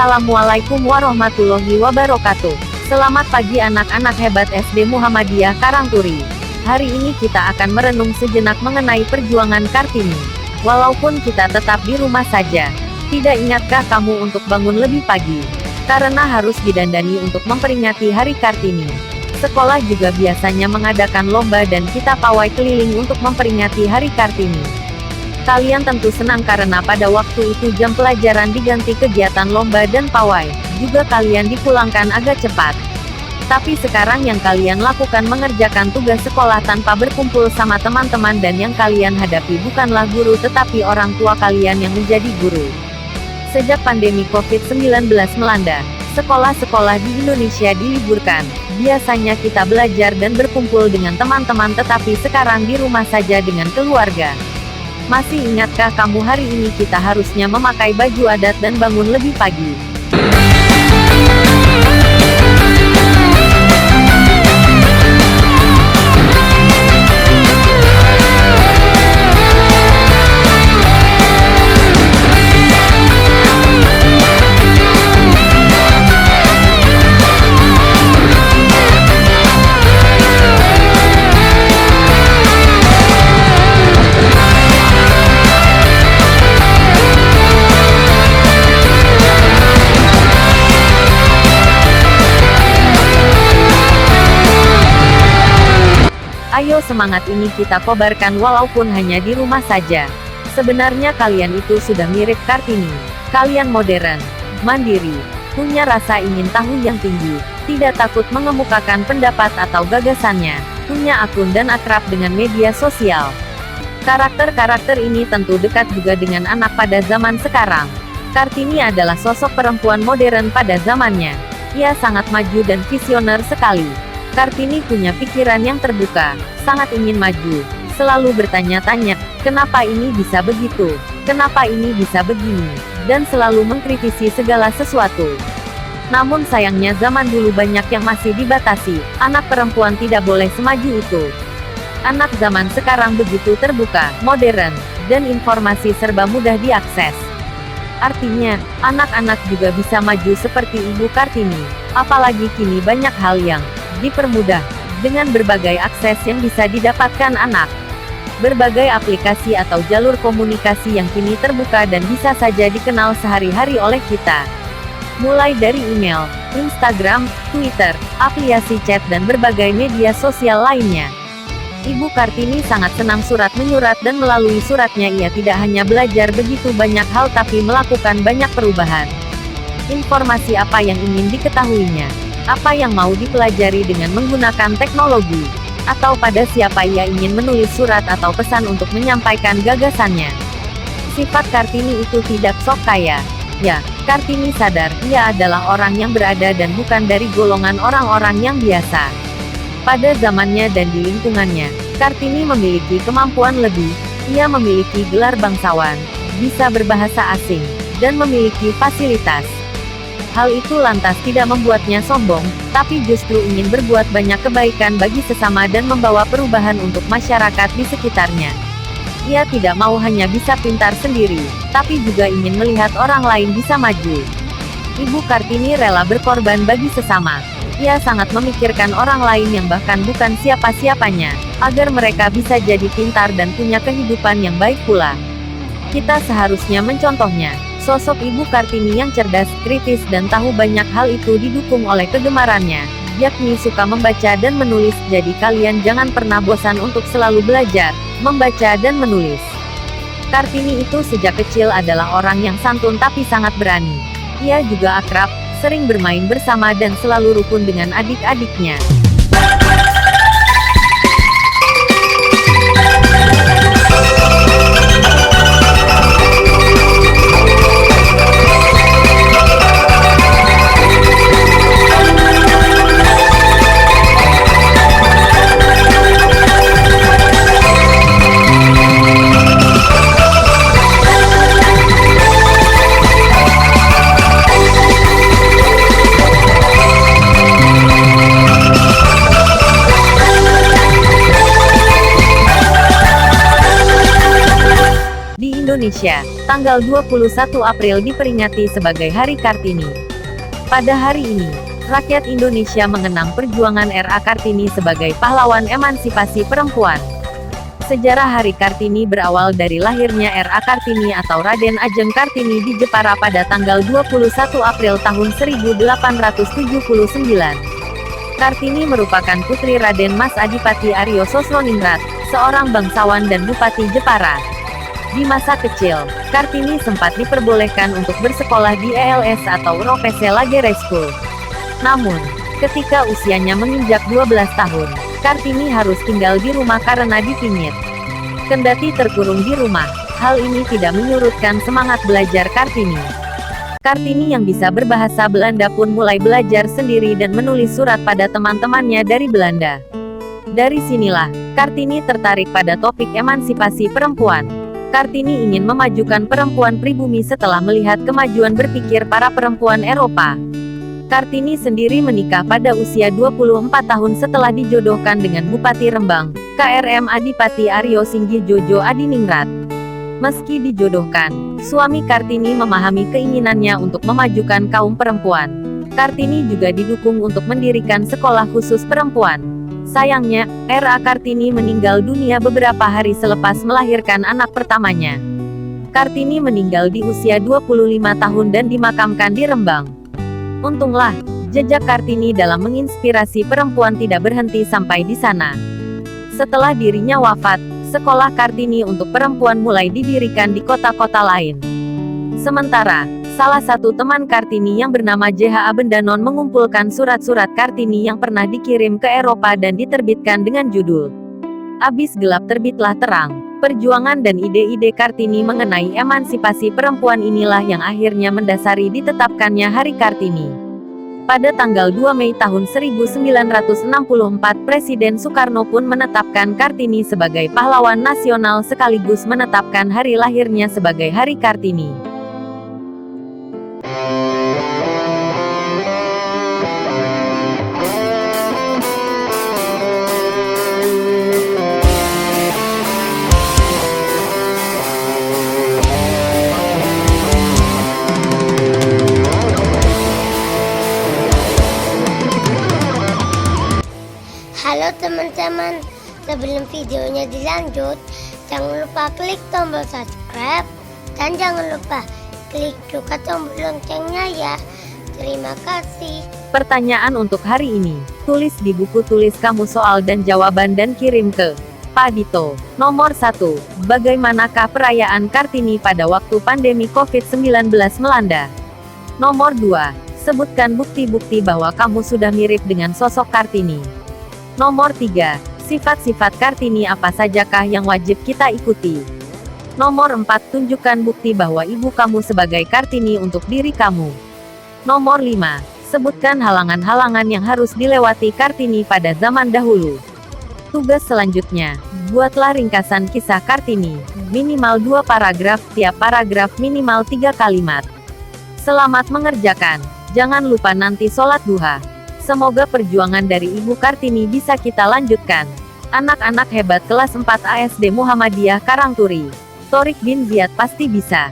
Assalamualaikum warahmatullahi wabarakatuh. Selamat pagi anak-anak hebat SD Muhammadiyah Karangturi. Hari ini kita akan merenung sejenak mengenai perjuangan Kartini. Walaupun kita tetap di rumah saja, tidak ingatkah kamu untuk bangun lebih pagi? Karena harus didandani untuk memperingati Hari Kartini. Sekolah juga biasanya mengadakan lomba dan kita pawai keliling untuk memperingati Hari Kartini. Kalian tentu senang karena pada waktu itu jam pelajaran diganti kegiatan lomba dan pawai. Juga kalian dipulangkan agak cepat. Tapi sekarang yang kalian lakukan mengerjakan tugas sekolah tanpa berkumpul sama teman-teman, dan yang kalian hadapi bukanlah guru tetapi orang tua kalian yang menjadi guru. Sejak pandemi COVID-19 melanda, sekolah-sekolah di Indonesia diliburkan. Biasanya kita belajar dan berkumpul dengan teman-teman, tetapi sekarang di rumah saja dengan keluarga. Masih ingatkah kamu hari ini kita harusnya memakai baju adat dan bangun lebih pagi? Ayo semangat ini kita kobarkan walaupun hanya di rumah saja. Sebenarnya kalian itu sudah mirip Kartini. Kalian modern, mandiri, punya rasa ingin tahu yang tinggi, tidak takut mengemukakan pendapat atau gagasannya, punya akun dan akrab dengan media sosial. Karakter-karakter ini tentu dekat juga dengan anak pada zaman sekarang. Kartini adalah sosok perempuan modern pada zamannya. Ia sangat maju dan visioner sekali. Kartini punya pikiran yang terbuka, sangat ingin maju, selalu bertanya-tanya, kenapa ini bisa begitu, kenapa ini bisa begini, dan selalu mengkritisi segala sesuatu. Namun sayangnya zaman dulu banyak yang masih dibatasi, anak perempuan tidak boleh semaju itu. Anak zaman sekarang begitu terbuka, modern, dan informasi serba mudah diakses. Artinya, anak-anak juga bisa maju seperti Ibu Kartini, apalagi kini banyak hal yang dipermudah dengan berbagai akses yang bisa didapatkan anak. Berbagai aplikasi atau jalur komunikasi yang kini terbuka dan bisa saja dikenal sehari-hari oleh kita. Mulai dari email, Instagram, Twitter, aplikasi chat dan berbagai media sosial lainnya. Ibu Kartini sangat senang surat menyurat, dan melalui suratnya ia tidak hanya belajar begitu banyak hal tapi melakukan banyak perubahan. Informasi apa yang ingin diketahuinya, apa yang mau dipelajari dengan menggunakan teknologi, atau pada siapa ia ingin menulis surat atau pesan untuk menyampaikan gagasannya. Sifat Kartini itu tidak sok kaya. Ya, Kartini sadar, ia adalah orang yang berada dan bukan dari golongan orang-orang yang biasa. Pada zamannya dan di lingkungannya, Kartini memiliki kemampuan lebih. Ia memiliki gelar bangsawan, bisa berbahasa asing, dan memiliki fasilitas. Hal itu lantas tidak membuatnya sombong, tapi justru ingin berbuat banyak kebaikan bagi sesama dan membawa perubahan untuk masyarakat di sekitarnya. Ia tidak mau hanya bisa pintar sendiri, tapi juga ingin melihat orang lain bisa maju. Ibu Kartini rela berkorban bagi sesama. Ia sangat memikirkan orang lain yang bahkan bukan siapa-siapanya, agar mereka bisa jadi pintar dan punya kehidupan yang baik pula. Kita seharusnya mencontohnya. Sosok Ibu Kartini yang cerdas, kritis dan tahu banyak hal itu didukung oleh kegemarannya, yakni suka membaca dan menulis. Jadi kalian jangan pernah bosan untuk selalu belajar, membaca dan menulis. Kartini itu sejak kecil adalah orang yang santun tapi sangat berani. Ia juga akrab, sering bermain bersama dan selalu rukun dengan adik-adiknya. Indonesia, tanggal 21 April diperingati sebagai Hari Kartini. Pada hari ini, rakyat Indonesia mengenang perjuangan R.A. Kartini sebagai pahlawan emansipasi perempuan. Sejarah Hari Kartini berawal dari lahirnya R.A. Kartini atau Raden Ajeng Kartini di Jepara pada tanggal 21 April tahun 1879. Kartini merupakan putri Raden Mas Adipati Aryo Sosroningrat, seorang bangsawan dan Bupati Jepara. Di masa kecil, Kartini sempat diperbolehkan untuk bersekolah di ELS atau Ropese Lagere School. Namun, ketika usianya menginjak 12 tahun, Kartini harus tinggal di rumah karena dipingit. Kendati terkurung di rumah, hal ini tidak menyurutkan semangat belajar Kartini. Kartini yang bisa berbahasa Belanda pun mulai belajar sendiri dan menulis surat pada teman-temannya dari Belanda. Dari sinilah, Kartini tertarik pada topik emansipasi perempuan. Kartini ingin memajukan perempuan pribumi setelah melihat kemajuan berpikir para perempuan Eropa. Kartini sendiri menikah pada usia 24 tahun setelah dijodohkan dengan Bupati Rembang, KRM Adipati Aryo Singgih Jojo Adiningrat. Meski dijodohkan, suami Kartini memahami keinginannya untuk memajukan kaum perempuan. Kartini juga didukung untuk mendirikan sekolah khusus perempuan. Sayangnya, R.A. Kartini meninggal dunia beberapa hari selepas melahirkan anak pertamanya. Kartini meninggal di usia 25 tahun dan dimakamkan di Rembang. Untunglah, jejak Kartini dalam menginspirasi perempuan tidak berhenti sampai di sana. Setelah dirinya wafat, sekolah Kartini untuk perempuan mulai didirikan di kota-kota lain. Sementara, salah satu teman Kartini yang bernama J.H.A. Bendanon mengumpulkan surat-surat Kartini yang pernah dikirim ke Eropa dan diterbitkan dengan judul "Abis Gelap Terbitlah Terang". Perjuangan dan ide-ide Kartini mengenai emansipasi perempuan inilah yang akhirnya mendasari ditetapkannya Hari Kartini. Pada tanggal 2 Mei tahun 1964, Presiden Soekarno pun menetapkan Kartini sebagai pahlawan nasional sekaligus menetapkan hari lahirnya sebagai Hari Kartini. Halo teman-teman, sebelum videonya dilanjut, jangan lupa klik tombol subscribe dan jangan lupa klik juga tombol loncengnya ya. Terima kasih. Pertanyaan untuk hari ini, tulis di buku tulis kamu soal dan jawaban dan kirim ke Pak Dito. Nomor 1. Bagaimanakah perayaan Kartini pada waktu pandemi COVID-19 melanda? Nomor 2. Sebutkan bukti-bukti bahwa kamu sudah mirip dengan sosok Kartini. Nomor 3. Sifat-sifat Kartini apa sajakah yang wajib kita ikuti? Nomor 4. Tunjukkan bukti bahwa ibu kamu sebagai Kartini untuk diri kamu. Nomor 5. Sebutkan halangan-halangan yang harus dilewati Kartini pada zaman dahulu. Tugas selanjutnya, buatlah ringkasan kisah Kartini, minimal 2 paragraf, tiap paragraf minimal 3 kalimat. Selamat mengerjakan, jangan lupa nanti sholat duha. Semoga perjuangan dari Ibu Kartini bisa kita lanjutkan. Anak-anak hebat kelas 4 ASD Muhammadiyah Karangturi. Thorik bin Ziyad pasti bisa.